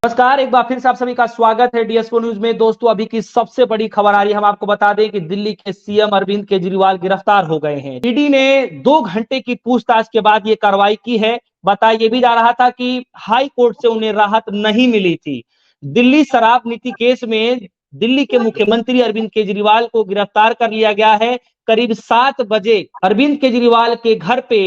नमस्कार, एक बार फिर से आप सभी का स्वागत है DS4 न्यूज में। दोस्तों, अभी की सबसे बड़ी खबर आ रही है। हम आपको बता दें कि दिल्ली के सीएम अरविंद केजरीवाल गिरफ्तार हो गए हैं। ईडी ने 2 घंटे की पूछताछ के बाद ये कार्रवाई की है। बताया ये भी जा रहा था कि हाई कोर्ट से उन्हें राहत नहीं मिली थी। दिल्ली शराब नीति केस में दिल्ली के मुख्यमंत्री अरविंद केजरीवाल को गिरफ्तार कर लिया गया है। करीब 7 बजे अरविंद केजरीवाल के घर पे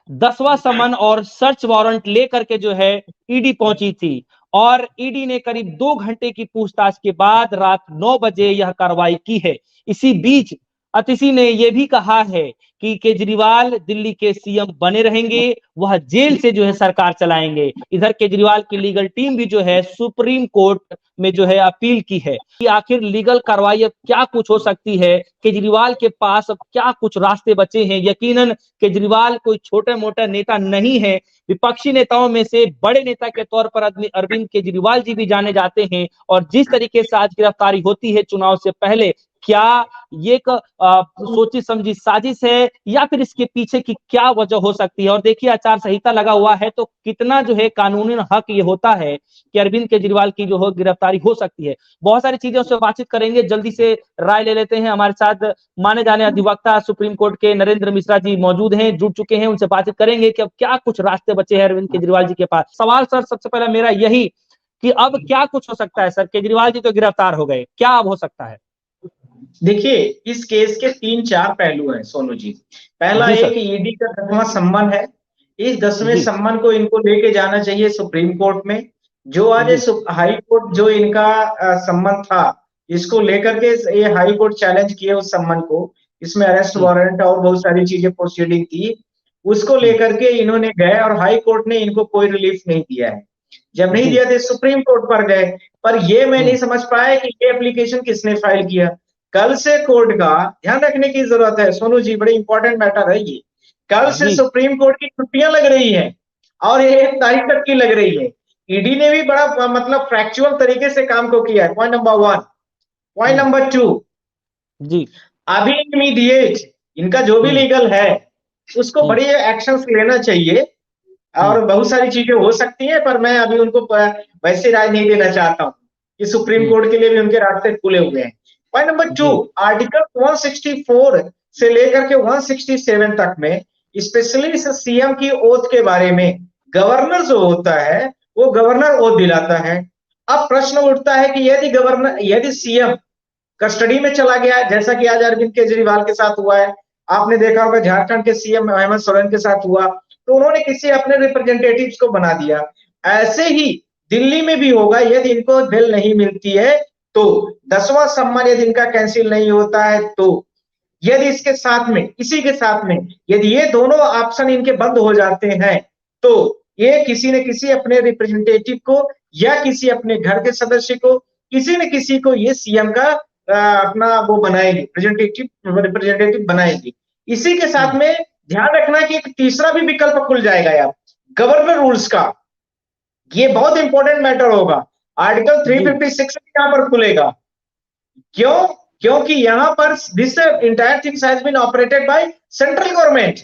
10वां समन और सर्च वारंट लेकर के जो है ईडी पहुंची थी और ईडी ने करीब 2 घंटे की पूछताछ के बाद रात 9 बजे यह कार्रवाई की है। इसी बीच अतिशी ने यह भी कहा है कि केजरीवाल दिल्ली के सीएम बने रहेंगे, वह जेल से जो है सरकार चलाएंगे। इधर केजरीवाल की लीगल टीम भी जो है सुप्रीम कोर्ट में जो है अपील की है कि आखिर लीगल कार्रवाई अब क्या कुछ हो सकती है। केजरीवाल के पास अब क्या कुछ रास्ते बचे हैं। यकीनन केजरीवाल कोई छोटे मोटा नेता नहीं है। विपक्षी नेताओं में से बड़े नेता के तौर पर अरविंद केजरीवाल जी भी जाने जाते हैं और जिस तरीके से आज गिरफ्तारी होती है चुनाव से पहले, क्या ये एक सोची समझी साजिश है या फिर इसके पीछे की क्या वजह हो सकती है। और देखिए, आचार संहिता लगा हुआ है तो कितना जो है कानूनी हक ये होता है कि अरविंद केजरीवाल की जो है गिरफ्तारी हो सकती है। बहुत सारी चीजें उससे बातचीत करेंगे, जल्दी से राय ले लेते हैं। हमारे साथ माने जाने अधिवक्ता सुप्रीम कोर्ट के नरेंद्र मिश्रा जी मौजूद हैं, जुड़ चुके हैं। उनसे बातचीत करेंगे कि अब क्या कुछ रास्ते बचे हैं अरविंद केजरीवाल जी के पास। सवाल सर सबसे पहला मेरा यही कि अब क्या कुछ हो सकता है। सर, केजरीवाल जी तो गिरफ्तार हो गए, क्या अब हो सकता है? देखिए, इस केस के 3-4 पहलू हैं सोनू जी। पहला जी एक सर। ईडी का 10वां सम्मन है। इस 10वें जी सम्मन को इनको लेके जाना चाहिए सुप्रीम कोर्ट में। जो आज जी हाई कोर्ट जो इनका सम्मन था, इसको लेकर के ये हाई कोर्ट चैलेंज किए उस सम्मन को। इसमें अरेस्ट वारंट और बहुत सारी चीजें प्रोसीडिंग थी। उसको लेकर के इन्होंने गए और हाई कोर्ट ने इनको कोई रिलीफ नहीं दिया है। जब नहीं जी दिया तो सुप्रीम कोर्ट पर गए, पर ये मैं नहीं समझ पाया कि ये एप्लीकेशन किसने फाइल किया। कल से कोर्ट का ध्यान रखने की जरूरत है सोनू जी, बड़ी इंपॉर्टेंट मैटर है ये। कल से जी सुप्रीम कोर्ट की छुट्टियां लग रही हैं और ये 1 तारीख तक की लग रही है। ईडी ने भी बड़ा मतलब फैक्चुअल तरीके से काम को किया है। Point number 1। पॉइंट नंबर 2, जी अभी इमीडिएट इनका जो भी लीगल है उसको बड़ी एक्शंस लेना चाहिए। और बहुत सारी चीजें हो सकती हैं, पर मैं अभी उनको वैसे राय नहीं देना चाहता हूं कि सुप्रीम कोर्ट के लिए भी उनके रास्ते खुले हुए हैं। पॉइंट नंबर 2, आर्टिकल 164 से लेकर के 167 तक में स्पेशली सीएम की ओथ के बारे में गवर्नर जो होता है वो गवर्नर ओथ दिलाता है। अब प्रश्न उठता है कि यदि सीएम कस्टडी में चला गया, जैसा कि आज अरविंद केजरीवाल के साथ हुआ है, आपने देखा होगा झारखंड के सीएम हेमंत सोरेन के साथ हुआ, तो उन्होंने किसी अपने रिप्रेजेंटेटिव्स को बना दिया। ऐसे ही दिल्ली में भी होगा। यदि इनको बेल नहीं मिलती है तो 10वां सम्मान यदि इनका कैंसिल नहीं होता है, तो यदि इसके साथ में इसी के साथ में यदि ये दोनों ऑप्शन इनके बंद हो जाते हैं, तो ये किसी न किसी अपने रिप्रेजेंटेटिव को या किसी अपने घर के सदस्य को, किसी न किसी को ये सीएम का अपना वो बनाएंगे, रिप्रेजेंटेटिव बनाएंगे। इसी के साथ में ध्यान रखना कि एक तीसरा भी विकल्प खुल जाएगा यार, गवर्नर रूल्स का। ये बहुत इंपॉर्टेंट मैटर होगा। आर्टिकल 356 यहां पर खुलेगा। क्यों? क्योंकि यहां पर this entire things has been operated by central government.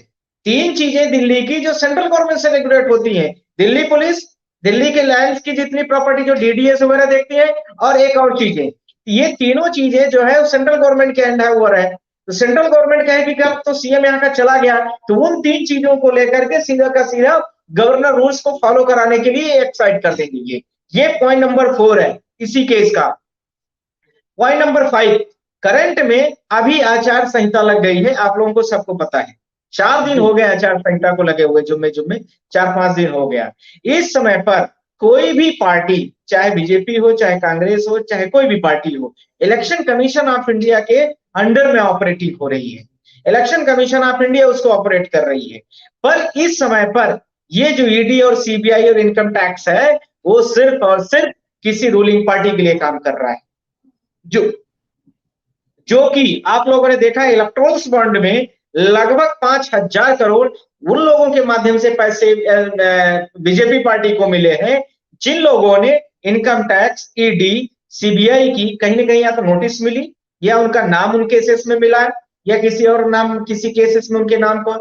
3 चीजें दिल्ली की जो सेंट्रल गवर्नमेंट से रेगुलेट होती हैं। दिल्ली पुलिस, दिल्ली के लैंड की जितनी प्रॉपर्टी जो डीडीएस वगैरह देखती है, और एक और चीजें। ये तीनों चीजें जो है सेंट्रल गवर्नमेंट के अंडर ओवर है। तो सेंट्रल गवर्नमेंट कहेगी कि अब तो सीएम यहाँ का चला गया, तो उन 3 चीजों को लेकर के सीधा का सीधा गवर्नर रूल्स को फॉलो कराने के लिए एक्साइड कर देंगे। ये पॉइंट नंबर 4 है इसी केस का। पॉइंट नंबर 5, करंट में अभी आचार संहिता लग गई है, आप लोगों को सबको पता है। 4 दिन हो गए आचार संहिता को लगे हुए, जुम्मे 4-5 दिन हो गया। इस समय पर कोई भी पार्टी, चाहे बीजेपी हो, चाहे कांग्रेस हो, चाहे कोई भी पार्टी हो, इलेक्शन कमीशन ऑफ इंडिया के अंडर में ऑपरेटिव हो रही है। इलेक्शन कमीशन ऑफ इंडिया उसको ऑपरेट कर रही है। पर इस समय पर ये जो ईडी और सीबीआई और इनकम टैक्स है, वो सिर्फ और सिर्फ किसी रूलिंग पार्टी के लिए काम कर रहा है। जो कि आप लोगों ने देखा इलेक्ट्रोल्स बॉन्ड में लगभग 5,000 करोड़ उन लोगों के माध्यम से पैसे बीजेपी पार्टी को मिले हैं जिन लोगों ने इनकम टैक्स, ईडी, सीबीआई की कहीं ना कहीं या तो नोटिस मिली, या उनका नाम उन केसेस में मिला, या किसी और नाम किसी केसेस में उनके नाम को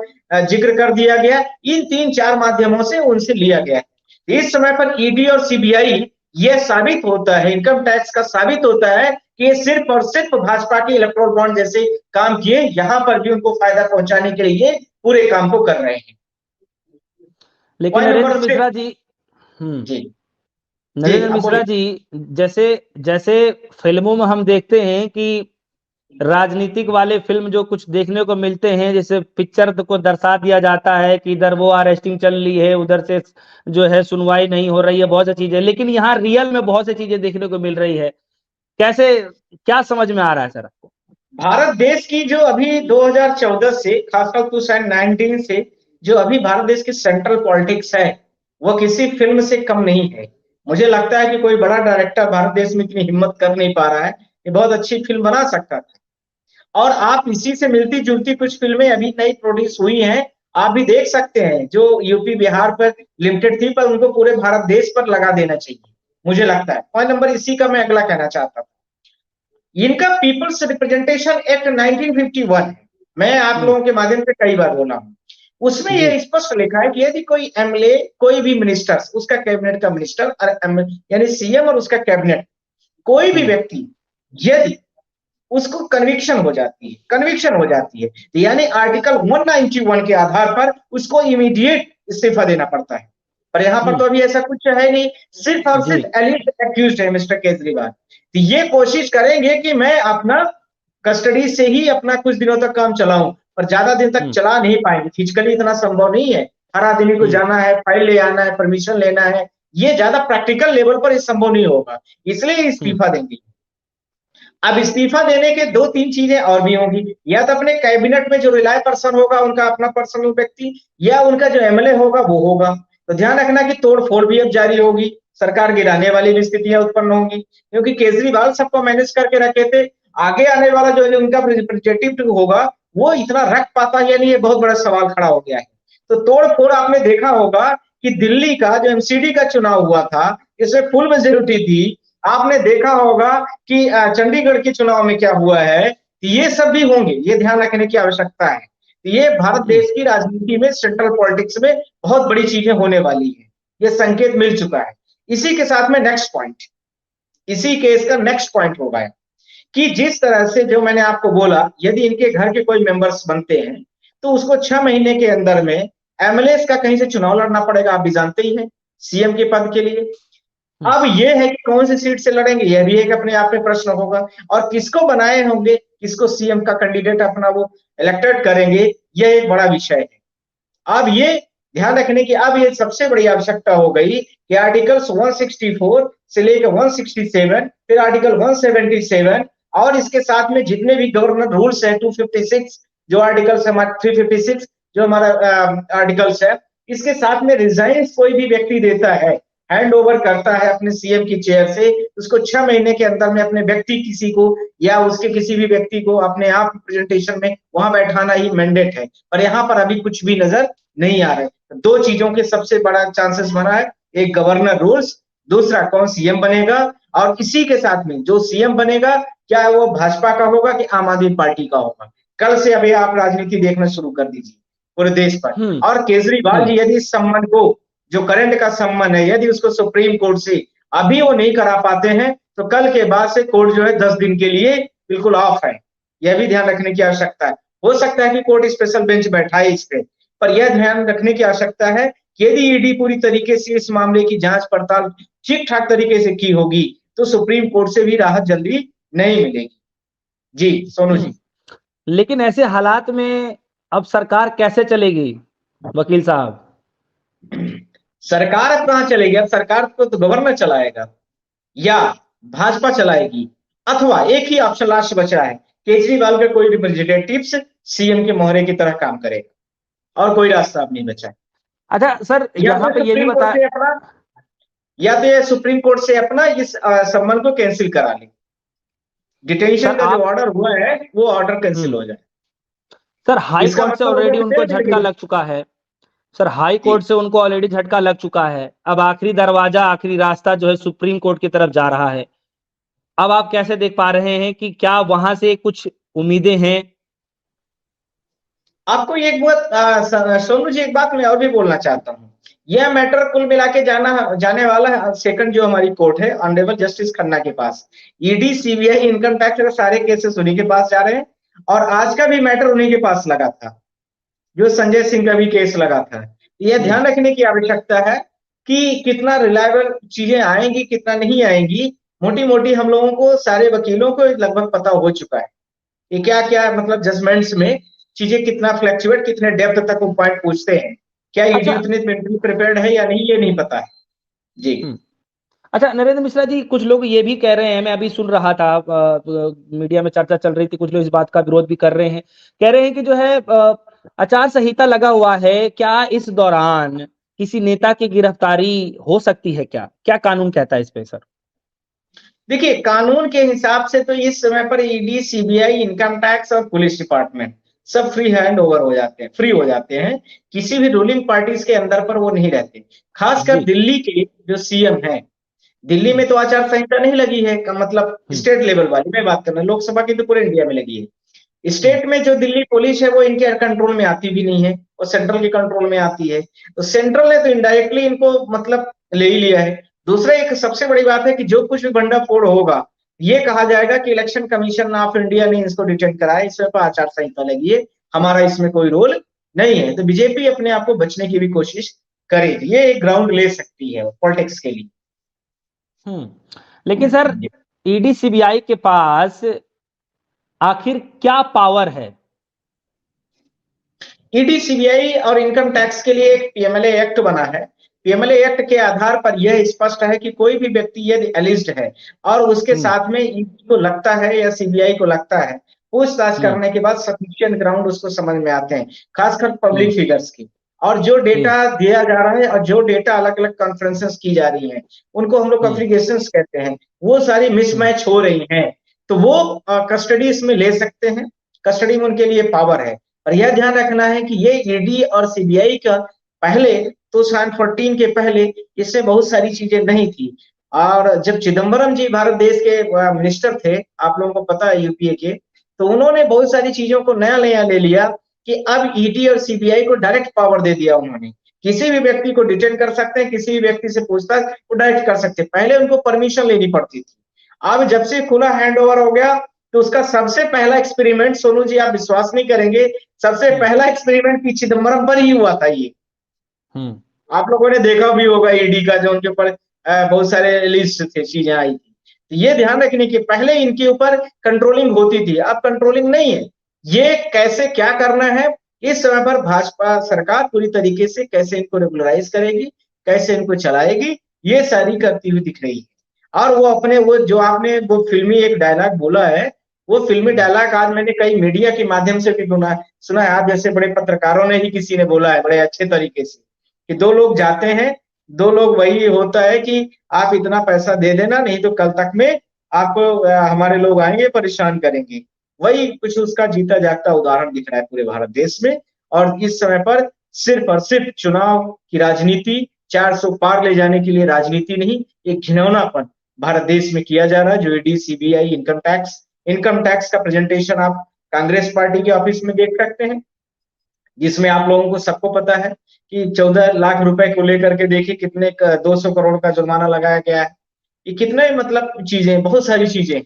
जिक्र कर दिया गया। इन 3-4 माध्यमों से उनसे लिया गया। इस समय पर ईडी और सीबीआई यह साबित होता है, इनकम टैक्स का साबित होता है कि ये सिर्फ और सिर्फ भाजपा के इलेक्टोरल बॉन्ड जैसे काम किए, यहां पर भी उनको फायदा पहुंचाने के लिए पूरे काम को कर रहे हैं। लेकिन नरेंद्र मिश्रा जी, जी नरेंद्र मिश्रा जी, जैसे जैसे फिल्मों में हम देखते हैं कि राजनीतिक वाले फिल्म जो कुछ देखने को मिलते हैं, जैसे पिक्चर को दर्शा दिया जाता है कि इधर वो अरेस्टिंग चल रही है, उधर से जो है सुनवाई नहीं हो रही है, बहुत सी चीजें, लेकिन यहाँ रियल में बहुत सी चीजें देखने को मिल रही है। कैसे, क्या समझ में आ रहा है सर आपको? भारत देश की जो अभी 2014 से खासकर 2019 से जो अभी भारत देश की सेंट्रल पॉलिटिक्स है, वो किसी फिल्म से कम नहीं है। मुझे लगता है कि कोई बड़ा डायरेक्टर भारत देश में इतनी हिम्मत कर नहीं पा रहा है कि बहुत अच्छी फिल्म बना सकता था। और आप इसी से मिलती जुलती कुछ फिल्में अभी नई प्रोड्यूस हुई हैं, आप भी देख सकते हैं, जो यूपी बिहार पर लिमिटेड थी, पर उनको पूरे भारत देश पर लगा देना चाहिए, मुझे लगता है। पॉइंट नंबर इसी का मैं अगला कहना चाहता हूं, इनका पीपल्स रिप्रेजेंटेशन एक्ट 1951 है, मैं आप लोगों के माध्यम से कई बार बोला हूं, उसमें यह स्पष्ट लिखा है कि यदि कोई एमएलए, कोई भी मिनिस्टर, उसका कैबिनेट का मिनिस्टर और यानी सीएम और उसका कैबिनेट, कोई भी व्यक्ति यदि उसको कन्विक्शन हो जाती है, यानी आर्टिकल 191 के आधार पर उसको इमीडिएट इस्तीफा देना पड़ता है। पर यहां पर तो अभी ऐसा कुछ है नहीं, सिर्फ और सिर्फ एलिट एक्यूज्ड है मिस्टर केजरीवाल। तो ये कोशिश करेंगे कि मैं अपना कस्टडी से ही अपना कुछ दिनों तक काम चलाऊं, पर ज्यादा दिन तक चला नहीं पाएंगे, फिजिकली इतना संभव नहीं है। हर आदमी को जाना है, फाइल ले आना है, परमिशन लेना है, ये ज्यादा प्रैक्टिकल लेवल पर संभव नहीं होगा, इसलिए इस्तीफा देंगे। अब इस्तीफा देने के दो तीन चीजें और भी होंगी, या तो अपने कैबिनेट में जो रिलाय पर्सन होगा उनका अपना पर्सनल व्यक्ति, या उनका जो एमएलए होगा वो होगा। तो ध्यान रखना कि तोड़फोड़ भी अब जारी होगी, सरकार गिराने वाली भी स्थितियां उत्पन्न होंगी, क्योंकि केजरीवाल सबको मैनेज करके रखे थे। आगे आने वाला जो उनका रिप्रेजेंटेटिव होगा वो इतना रख पाता है या नहीं, ये बहुत बड़ा सवाल खड़ा हो गया है। तो तोड़फोड़ आपने देखा होगा कि दिल्ली का जो एमसीडी का चुनाव हुआ था, इसमें फुल मेजोरिटी थी। आपने देखा होगा कि चंडीगढ़ के चुनाव में क्या हुआ है, ये सब भी होंगे, ये ध्यान रखने की आवश्यकता है। ये भारत देश की राजनीति में, सेंट्रल पॉलिटिक्स में बहुत बड़ी चीजें होने वाली है, ये संकेत मिल चुका है। इसी के साथ में नेक्स्ट पॉइंट, इसी केस का नेक्स्ट पॉइंट होगा कि जिस तरह से जो मैंने आपको बोला, यदि इनके घर के कोई मेंबर्स बनते हैं तो उसको 6 महीने के अंदर में एमएलए का कहीं से चुनाव लड़ना पड़ेगा, आप भी जानते ही हैं, सीएम के पद के लिए। अब यह है कि कौन सी सीट से लड़ेंगे, यह भी एक अपने आप में प्रश्न होगा, और किसको बनाए होंगे, किसको सीएम का कैंडिडेट अपना वो इलेक्टेड करेंगे, यह एक बड़ा विषय है। अब ये ध्यान रखने की अब ये सबसे बड़ी आवश्यकता हो गई कि आर्टिकल्स 164 से लेकर 167, फिर आर्टिकल 177 और इसके साथ में जितने भी गवर्नर रूल्स है, 256 जो आर्टिकल्स है, 356 जो हमारा आर्टिकल्स है, इसके साथ में रिजाइन कोई भी व्यक्ति देता है, हैंड ओवर करता है अपने सीएम की चेयर से, उसको 6 महीने के अंदर में अपने व्यक्ति किसी को या उसके किसी भी व्यक्ति को अपने आप प्रेजेंटेशन में वहां बैठाना ही मैंडेट है। पर यहाँ पर अभी कुछ भी नजर नहीं आ रहे। दो चीजों के सबसे बड़ा चांसेस बना है, एक गवर्नर रूल्स, दूसरा कौन सीएम बनेगा, और इसी के साथ में जो सीएम बनेगा क्या वो भाजपा का होगा कि आम आदमी पार्टी का होगा। कल से अभी आप राजनीति देखना शुरू कर दीजिए पूरे देश पर। और केजरीवाल जी यदि इस संबंध को, जो करंट का संबंध है, यदि उसको सुप्रीम कोर्ट से अभी वो नहीं करा पाते हैं तो कल के बाद से कोर्ट जो है 10 दिन के लिए बिल्कुल ऑफ है, यह भी ध्यान रखने की आवश्यकता है। हो सकता है कि कोर्ट स्पेशल बेंच बैठाए इस पे, पर यह ध्यान रखने की आवश्यकता है कि यदि ईडी पूरी तरीके से इस मामले की जांच पड़ताल ठीक ठाक तरीके से की होगी तो सुप्रीम कोर्ट से भी राहत जल्दी नहीं मिलेगी। जी सोनू जी, लेकिन ऐसे हालात में अब सरकार कैसे चलेगी वकील साहब? सरकार अब कहां चलेगी? अब सरकार को तो गवर्नर चलाएगा या भाजपा चलाएगी, अथवा एक ही ऑप्शन लास्ट बचा है, केजरीवाल का कोई रिप्रेजेंटेटिव्स सीएम के मोहरे की तरह काम करेगा, और कोई रास्ता अब नहीं बचा है। अच्छा सर, यहाँ पे ये भी बता, या तो ये सुप्रीम कोर्ट से अपना इस संबंध को कैंसिल करा ले, डिटेंशन का जो ऑर्डर हुआ है वो ऑर्डर कैंसिल हो जाए। सर हाई कोर्ट से ऑलरेडी उनको झटका लग चुका है, सर हाई कोर्ट से उनको ऑलरेडी झटका लग चुका है, अब आखिरी दरवाजा, आखिरी रास्ता जो है सुप्रीम कोर्ट की तरफ जा रहा है। अब आप कैसे देख पा रहे हैं कि क्या वहां से कुछ उम्मीदें हैं? आपको एक बात सोनू जी, एक बात मैं और भी बोलना चाहता हूँ। यह मैटर कुल मिला के जाने वाला है सेकंड जो हमारी कोर्ट है, ऑनरेबल जस्टिस खन्ना के पास। ईडी, सीबीआई, इनकम टैक्स के सारे केसेस उन्हीं के पास जा रहे हैं, और आज का भी मैटर उन्हीं के पास लगा था, जो संजय सिंह का भी केस लगा था। यह ध्यान रखने की आवश्यकता है कि कितना रिलायबल चीजें आएंगी, कितना नहीं आएंगी। मोटी मोटी हम लोगों को, सारे वकीलों को लगभग पता हो चुका है कि क्या क्या मतलब जजमेंट्स में चीजें कितना फ्लैक्चुएट, कितने डेप्थ तक वो पॉइंट पूछते हैं। क्या ईडी अच्छा। उतनी मेंटली प्रिपेयर्ड है या नहीं, ये नहीं पता है जी। अच्छा नरेंद्र मिश्रा जी, कुछ लोग ये भी कह रहे हैं, मैं अभी सुन रहा था, मीडिया में चर्चा चल रही थी, कुछ लोग इस बात का विरोध भी कर रहे हैं, कह रहे हैं कि जो है आचार संहिता लगा हुआ है, क्या इस दौरान किसी नेता की गिरफ्तारी हो सकती है? क्या क्या कानून कहता है इस पे सर? देखिए, कानून के हिसाब से तो इस समय पर ईडी, सीबीआई, इनकम टैक्स और पुलिस डिपार्टमेंट सब फ्री हैंड ओवर हो जाते हैं, फ्री हो जाते हैं। किसी भी रूलिंग पार्टीज के अंदर पर वो नहीं रहते। खासकर जी। दिल्ली के जो सीएम है, दिल्ली में तो आचार संहिता नहीं लगी है, का मतलब हम्म। स्टेट लेवल वाली मैं बात कर रहा हूँ, लोकसभा की तो पूरे इंडिया में लगी है। हम्म। स्टेट में जो दिल्ली पुलिस है वो इनके कंट्रोल में आती भी नहीं है, वो सेंट्रल के कंट्रोल में आती है। तो सेंट्रल ने तो इनडायरेक्टली इनको मतलब ले ही लिया है। दूसरा एक सबसे बड़ी बात है कि जो कुछ भी भंडाफोड़ होगा, ये कहा जाएगा कि इलेक्शन कमीशन ऑफ इंडिया ने इसको डिटेक्ट कराया, इसमें पर आचार संहिता लगी है, हमारा इसमें कोई रोल नहीं है। तो बीजेपी अपने आप को बचने की भी कोशिश करेगी, ये एक ग्राउंड ले सकती है पॉलिटिक्स के लिए। लेकिन सर, ईडी सीबीआई के पास आखिर क्या पावर है? ईडी, सीबीआई और इनकम टैक्स के लिए एक पीएमएलए एक्ट बना है। पीएमएलए एक्ट के आधार पर यह स्पष्ट है कि कोई भी व्यक्ति यदि एलिज्ड है और उसके हम्म। साथ में ईडी को लगता है या सीबीआई को लगता है, पूछताछ हम्म। करने के बाद सफिशिएंट ग्राउंड उसको समझ में आते हैं, खासकर हम्म। पब्लिक फिगर्स की। और जो जी। डेटा दिया जा रहा है और जो डेटा अलग अलग कॉन्फ्रेंसेस की जा रही है, उनको हम लोग हम्म। कॉन्फ़िगरेशंस कहते हैं, वो सारी हम्म। मिसमैच हो रही हैं। तो वो कस्टडी इसमें ले सकते हैं, कस्टडी में उनके लिए पावर है। और यह ध्यान रखना है कि ये ईडी और सीबीआई का पहले, 2014 के पहले इसमें बहुत सारी चीजें नहीं थी। और जब चिदम्बरम जी भारत देश के मिनिस्टर थे, आप लोगों को पता है यूपीए के, तो उन्होंने बहुत सारी चीजों को नया नया ले लिया कि अब ईडी और सीबीआई को डायरेक्ट पावर दे दिया उन्होंने। किसी भी व्यक्ति को डिटेन कर सकते हैं, किसी भी व्यक्ति से पूछताछ वो डायरेक्ट कर सकते हैं, पहले उनको परमिशन लेनी पड़ती थी। अब जब से खुला हैंड ओवर हो गया, तो उसका सबसे पहला एक्सपेरिमेंट, सोनू जी आप विश्वास नहीं करेंगे, सबसे पहला एक्सपेरिमेंट पी चिदम्बरम पर ही हुआ था ये। हम्म। आप लोगों ने देखा भी होगा ईडी का, जो उनके ऊपर बहुत सारे लिस्ट थे, चीजें आई थी। तो ये ध्यान रखने की, पहले इनके ऊपर कंट्रोलिंग होती थी, अब कंट्रोलिंग नहीं है। ये कैसे क्या करना है, इस समय पर भाजपा सरकार पूरी तरीके से कैसे इनको रेगुलराइज करेगी, कैसे इनको चलाएगी, ये सारी करती हुई दिख रही है। और वो अपने, वो जो आपने वो फिल्मी एक डायलॉग बोला है, वो फिल्मी डायलॉग आज मैंने कई मीडिया के माध्यम से भी सुना है। आप जैसे बड़े पत्रकारों ने ही किसी ने बोला है बड़े अच्छे तरीके से, कि दो लोग जाते हैं, दो लोग, वही होता है कि आप इतना पैसा दे देना, नहीं तो कल तक में आपको हमारे लोग आएंगे, परेशान करेंगे। वही कुछ उसका जीता जागता उदाहरण दिख रहा है पूरे भारत देश में। और इस समय पर सिर्फ और सिर्फ चुनाव की राजनीति, 400 पार ले जाने के लिए राजनीति नहीं, एक घिनौनापन भारत देश में किया जा रहा है। जो ईडी, सीबीआई, इनकम टैक्स का प्रेजेंटेशन आप कांग्रेस पार्टी के ऑफिस में देख सकते हैं, जिसमें आप लोगों को सबको पता है कि 14 लाख रुपए को लेकर के देखिए कितने 200 करोड़ का जुर्माना लगाया गया है। ये कितने मतलब चीजें, बहुत सारी चीजें।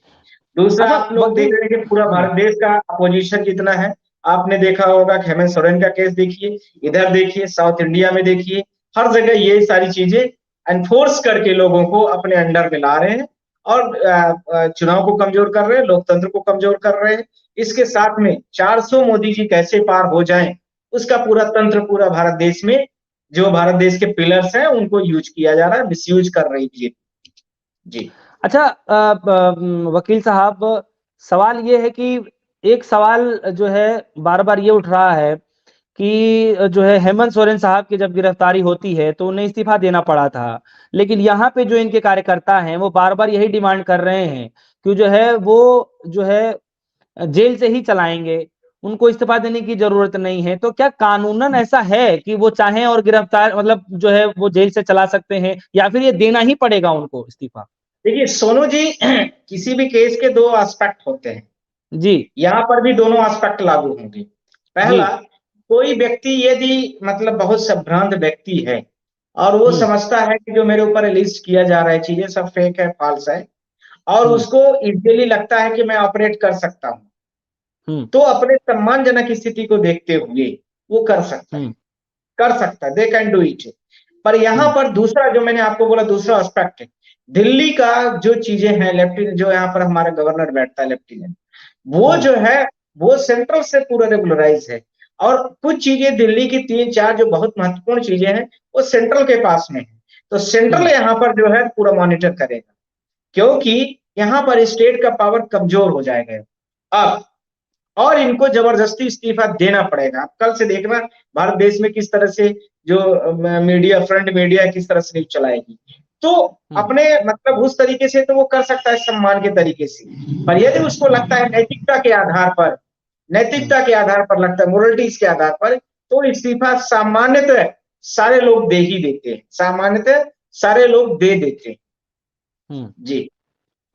दूसरा अच्छा आप लोग देख वकील। रहे हैं कि पूरा भारत देश का अपोजिशन जितना है, आपने देखा होगा हेमंत सोरेन का केस देखिए, इधर देखिए, साउथ इंडिया में देखिए, हर जगह ये सारी चीजें एनफोर्स करके लोगों को अपने अंडर में ला रहे हैं, और चुनाव को कमजोर कर रहे हैं, लोकतंत्र को कमजोर कर रहे हैं। इसके साथ में 400 मोदी जी कैसे पार हो जाएं, उसका पूरा तंत्र पूरा भारत देश में, जो भारत देश के पिलर्स हैं उनको यूज किया जा रहा है, मिसयूज कर रही है जी। अच्छा वकील साहब, सवाल ये है कि एक सवाल जो है बार बार ये उठ रहा है कि जो है हेमंत सोरेन साहब की जब गिरफ्तारी होती है तो उन्हें इस्तीफा देना पड़ा था, लेकिन यहाँ पे जो इनके कार्यकर्ता हैं वो बार बार यही डिमांड कर रहे हैं कि जो है वो जो है जेल से ही चलाएंगे, उनको इस्तीफा देने की जरूरत नहीं है। तो क्या कानूनन ऐसा है कि वो चाहें और गिरफ्तार मतलब जो है वो जेल से चला सकते हैं, या फिर ये देना ही पड़ेगा उनको इस्तीफा? देखिए सोनू जी, किसी भी केस के दो एस्पेक्ट होते हैं, जी। यहां पर भी दोनों एस्पेक्ट लागू होंगे। जी। पहला, कोई व्यक्ति यदि मतलब बहुत संभ्रांत व्यक्ति है और वो समझता है कि जो मेरे ऊपर लिस्ट किया जा रहा है चीजें सब फेक है, फॉल्स है, और उसको इजीली लगता है कि मैं ऑपरेट कर सकता हूं, तो अपने सम्मानजनक स्थिति को देखते हुए वो कर सकता है, दे कैन डू इट। पर यहाँ पर दूसरा जो मैंने आपको बोला, दूसरा एस्पेक्ट है दिल्ली का, जो चीजें हैं लेफ्टिनेंट, जो यहाँ पर हमारा गवर्नर बैठता है लेफ्टिनेंट, वो जो है वो सेंट्रल से पूरा रेगुलराइज है, और कुछ चीजें दिल्ली की 3-4 जो बहुत महत्वपूर्ण चीजें हैं वो सेंट्रल के पास में है, तो सेंट्रल यहाँ पर जो है पूरा मॉनिटर करेगा, क्योंकि यहाँ पर स्टेट का पावर कमजोर हो जाएगा अब, और इनको जबरदस्ती इस्तीफा देना पड़ेगा। आप कल से देखना भारत देश में किस तरह से जो मीडिया, फ्रंट मीडिया किस तरह से न्यूज चलाएगी, तो अपने मतलब उस तरीके से तो वो कर सकता है सम्मान के तरीके से, पर यदि उसको लगता है नैतिकता के आधार पर, लगता है मोरलिटीज के आधार पर, तो इस्तीफा सामान्यतः सारे लोग दे ही देते हैं, सामान्यतः सारे लोग दे देते हैं जी।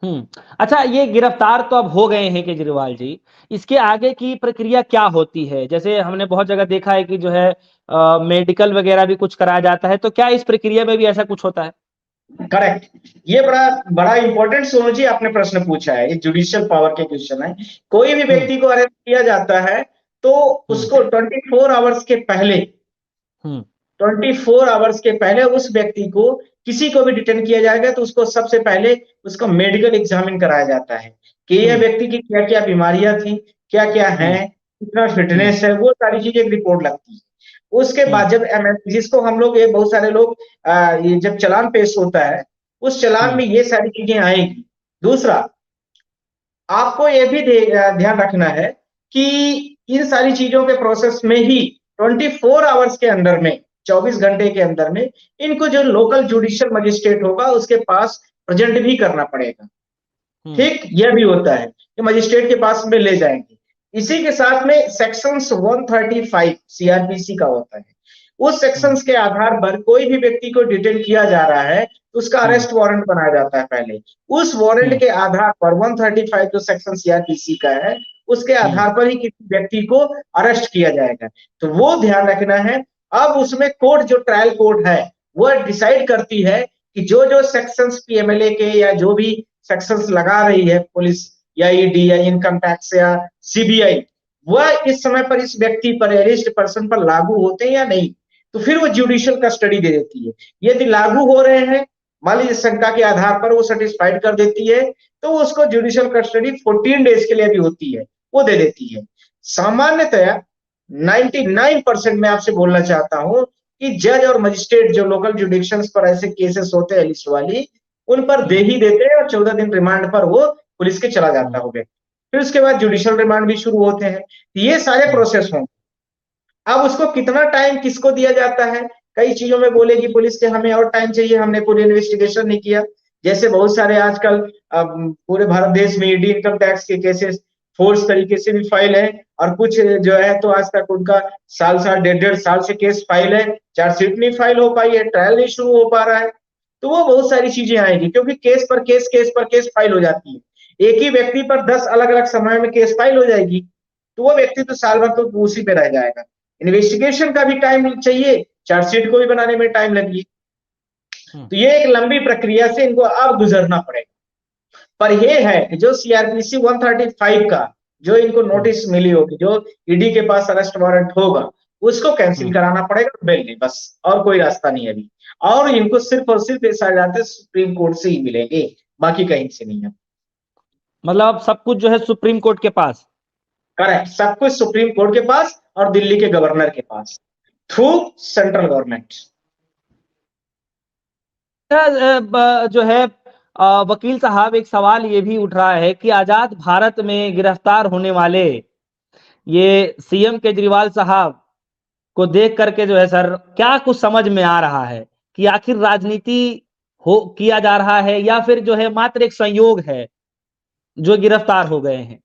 अच्छा, ये गिरफ्तार तो अब हो गए हैं केजरीवाल जी, इसके आगे की प्रक्रिया क्या होती है? जैसे हमने बहुत जगह देखा है कि जो है मेडिकल वगैरह भी कुछ कराया जाता है, तो क्या इस प्रक्रिया में भी ऐसा कुछ होता है? करेक्ट, ये बड़ा बड़ा इंपॉर्टेंट सोनू जी आपने प्रश्न पूछा है, ये जुडिशियल पावर के क्वेश्चन है। कोई भी व्यक्ति को अरेस्ट किया जाता है तो उसको 24 आवर्स के पहले 24 आवर्स के पहले उस व्यक्ति को, किसी को भी डिटेन किया जाएगा तो उसको सबसे पहले उसका मेडिकल एग्जामिन कराया जाता है कि यह व्यक्ति की क्या क्या बीमारियां थी, क्या क्या है, कितना फिटनेस है, वो सारी चीजें एक रिपोर्ट लगती है। उसके बाद जब जिसको हम लोग, ये बहुत सारे लोग ये जब चालान पेश होता है उस चालान में ये सारी चीजें आएगी। दूसरा, आपको ये भी ध्यान रखना है कि इन सारी चीजों के प्रोसेस में ही 24 आवर्स के अंदर में, 24 घंटे के अंदर में, इनको जो लोकल जुडिशियल मजिस्ट्रेट होगा उसके पास प्रेजेंट भी करना पड़ेगा। ठीक, यह भी होता है कि मजिस्ट्रेट के पास में ले जाएंगे। इसी के साथ में सेक्शंस 135 सीआरपीसी का होता है, उस सेक्शंस के आधार पर कोई भी व्यक्ति को डिटेन किया जा रहा है तो उसका अरेस्ट वारंट बनाया जाता है पहले, उस वारंट के आधार पर 135 जो सेक्शन सीआरपीसी का है उसके आधार पर ही किसी व्यक्ति को अरेस्ट किया जाएगा। तो वो ध्यान रखना है। अब उसमें कोर्ट, जो ट्रायल कोर्ट है, वो डिसाइड करती है कि जो जो सेक्शंस पीएमएलए के या जो भी सेक्शंस लगा रही है पुलिस या ईडी या इनकम टैक्स या सीबीआई, वह इस समय पर इस व्यक्ति पर, अरेस्ट पर्सन पर लागू होते हैं या नहीं, तो फिर वो जुडिशियल कस्टडी दे देती है। यदि लागू हो रहे हैं, मान लीजिए शंका के आधार पर वो सेटिस्फाइड कर देती है, तो उसको जुडिशियल कस्टडी 14 डेज के लिए भी होती है, वो दे देती है। सामान्यतया 99% मैं आपसे बोलना चाहता हूं कि जज और मजिस्ट्रेट जो लोकल जुडिक्शंस पर ऐसे केसेस होते हैं लिस्ट वाली, उन पर दे ही देते हैं और 14 दिन रिमांड पर वो पुलिस के चला जाता हो गया। फिर उसके बाद जुडिशियल रिमांड भी शुरू होते हैं। ये सारे प्रोसेस हों। अब उसको कितना टाइम किसको दिया जाता है, कई चीजों में बोलेगी पुलिस के हमें और टाइम चाहिए, हमने पूरी इन्वेस्टिगेशन नहीं किया। जैसे बहुत सारे आजकल पूरे भारत देश में ईडी इनकम टैक्स के केसेस फोर्स तरीके से भी फाइल है, और कुछ जो है तो आज तक उनका साल 1.5 साल से केस फाइल है, चार्जशीट नहीं फाइल हो पाई है, ट्रायल नहीं शुरू हो पा रहा है। तो वो बहुत सारी चीजें आएंगी, क्योंकि केस पर केस फाइल हो जाती है। एक ही व्यक्ति पर 10 अलग अलग समय में केस फाइल हो जाएगी, तो वो व्यक्ति तो साल भर तो उसी पे रह जाएगा। इन्वेस्टिगेशन का भी टाइम चाहिए, चार्जशीट को भी बनाने में टाइम लगी, तो ये एक लंबी प्रक्रिया से इनको अब गुजरना पड़ेगा। पर यह है कि जो सीआरपीसी 135 का जो इनको नोटिस मिली होगी, जो ईडी के पास अरेस्ट वारंट होगा, उसको कैंसिल कराना पड़ेगा, बेल नहीं, बस और कोई रास्ता नहीं है अभी। और इनको सिर्फ और सिर्फ ये सजा सुप्रीम कोर्ट से ही मिलेंगे, बाकी कहीं से नहीं है। मतलब सब कुछ जो है सुप्रीम कोर्ट के पास? करेक्ट, सब कुछ सुप्रीम कोर्ट के पास और दिल्ली के गवर्नर के पास थ्रू सेंट्रल गवर्नमेंट। जो है वकील साहब, एक सवाल ये भी उठ रहा है कि आजाद भारत में गिरफ्तार होने वाले ये सीएम केजरीवाल साहब को देख करके जो है सर, क्या कुछ समझ में आ रहा है कि आखिर राजनीति हो किया जा रहा है या फिर जो है मात्र एक संयोग है जो गिरफ्तार हो गए हैं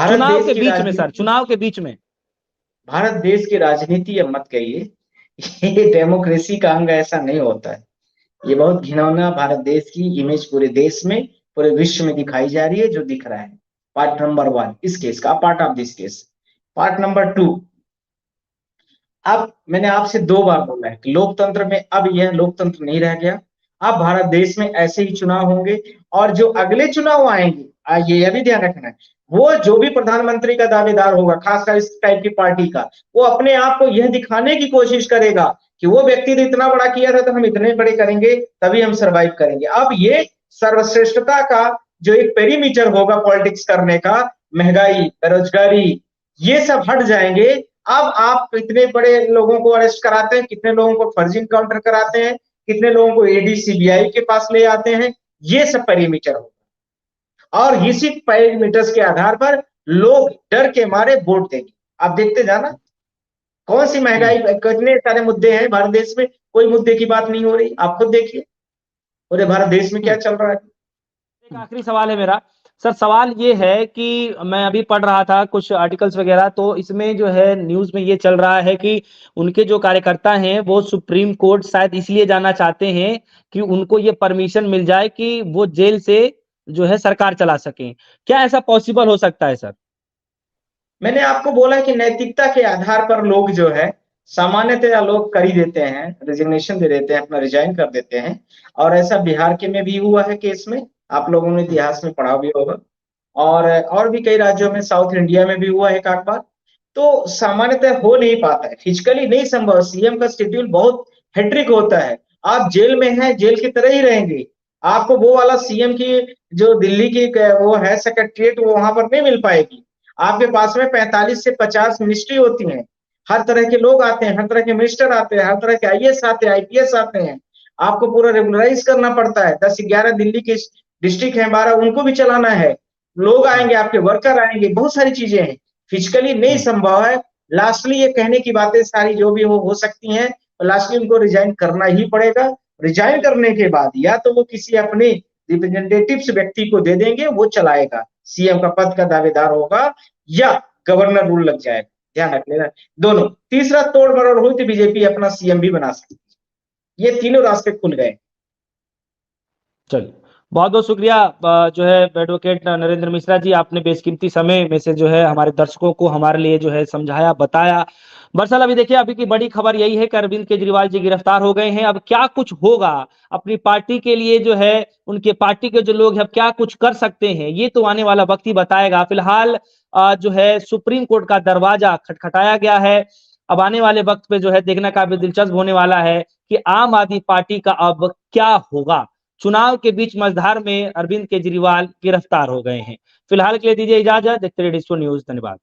चुनाव के बीच में? सर, चुनाव के बीच में भारत देश की राजनीति अब मत कहिए, ये डेमोक्रेसी का अंग ऐसा नहीं होता है। ये बहुत घिनौना भारत देश की इमेज पूरे देश में, पूरे विश्व में दिखाई जा रही है, जो दिख रहा है। पार्ट नंबर 1 इस केस का, part of this case. Part number 2, अब मैंने आपसे 2 बार बोला है कि लोकतंत्र में अब यह लोकतंत्र नहीं रह गया। अब भारत देश में ऐसे ही चुनाव होंगे और जो अगले चुनाव आएँगे ये यह भी ध्यान रखना है, वो जो भी प्रधानमंत्री का दावेदार होगा, खासकर इस टाइप की पार्टी का, वो अपने आप को यह दिखाने की कोशिश करेगा कि वो व्यक्ति ने इतना बड़ा किया था, तो हम इतने बड़े करेंगे, तभी हम सर्वाइव करेंगे। अब ये सर्वश्रेष्ठता का जो एक पेरीमीटर होगा पॉलिटिक्स करने का, महँगाई, बेरोज़गारी, ये सब हट जाएँगे। अब आप इतने बड़े लोगों को अरेस्ट कराते हैं, कितने लोगों को फर्जी एनकाउंटर कराते हैं, कितने लोगों को ईडी, सीबीआई के पास ले आते हैं, ये सब पेरीमीटर होगा। और इसी पैरामीटर्स के आधार पर लोग डर के मारे वोट देंगे। आप देखते जाना, कौन सी महंगाई, कितने सारे मुद्दे हैं भारत देश में, कोई मुद्दे की बात नहीं हो रही। आप खुद देखिए, पूरे भारत देश में क्या चल रहा है। एक आखिरी सवाल है मेरा सर, सवाल ये है कि मैं अभी पढ़ रहा था कुछ आर्टिकल्स वगैरह, तो इसमें जो है न्यूज़ में ये चल रहा है कि उनके जो कार्यकर्ता हैं वो सुप्रीम कोर्ट शायद इसलिए जाना चाहते हैं कि उनको ये परमिशन मिल जाए कि वो जेल से जो है सरकार चला सकें। क्या ऐसा पॉसिबल हो सकता है सर? मैंने आपको बोला कि नैतिकता के आधार पर लोग जो है, सामान्यतया लोग कर ही देते हैं, रेजिग्नेशन दे देते हैं, अपना रिजाइन कर देते हैं। और ऐसा बिहार के में भी हुआ है केस में, आप लोगों ने इतिहास में पढ़ा भी होगा। और भी कई राज्यों में, साउथ इंडिया में भी हुआ है एक आध बार। तो सामान्यतः हो नहीं पाता है, फिजिकली नहीं संभव। सीएम का शेड्यूल बहुत हेक्टिक होता है। आप जेल में हैं, जेल की तरह ही रहेंगे। आपको वो वाला सीएम की जो दिल्ली की वो है सेक्रेटेरिएट, वो वहां पर नहीं मिल पाएगी। आपके पास में 45 से 50 मिनिस्ट्री होती हैं। हर तरह के लोग आते हैं, हर तरह के मिनिस्टर आते हैं, हर तरह के आईएएस आते हैं, आईपीएस आते हैं। आपको पूरा रेगुलराइज करना पड़ता है। 10-11 दिल्ली के डिस्ट्रिक्ट हैं, 12 उनको भी चलाना है। लोग आएंगे, आपके वर्कर आएंगे, बहुत सारी चीजें हैं। फिजिकली नहीं संभव है। लास्टली ये कहने की बातें सारी जो भी हो सकती हैं, लास्टली उनको रिजाइन करना ही पड़ेगा। रिजाइन करने के बाद या तो वो किसी अपने रिप्रेजेंटेटिव्स व्यक्ति को दे देंगे, वो चलाएगा, सीएम का पद का दावेदार होगा, या गवर्नर रूल लग जाएगा। ध्यान रख लेना, दोनों। तीसरा तोड़ मरोड़ हुई तो बीजेपी अपना सीएम भी बना सकती है। ये तीनों रास्ते खुल गए। चलिए, बहुत-बहुत शुक्रिया जो है एडवोकेट नरेंद्र मिश्रा जी, आपने बेशकीमती समय में से जो है हमारे दर्शकों को हमारे लिए जो है समझाया, बताया। दरअसल अभी देखिए, अभी की बड़ी खबर यही है कि अरविंद केजरीवाल जी गिरफ्तार हो गए हैं। अब क्या कुछ होगा अपनी पार्टी के लिए, जो है उनके पार्टी के जो लोग हैं अब क्या कुछ कर सकते हैं, ये तो आने वाला वक्त ही बताएगा। फिलहाल जो है सुप्रीम कोर्ट का दरवाजा खटखटाया गया है। अब आने वाले वक्त पे जो है देखना काफी दिलचस्प होने वाला है कि आम आदमी पार्टी का अब क्या होगा। चुनाव के बीच मझधार में अरविंद केजरीवाल गिरफ्तार हो गए हैं। फिलहाल के लिए दीजिए इजाजत, देखते रहिए डिस्को न्यूज़। धन्यवाद।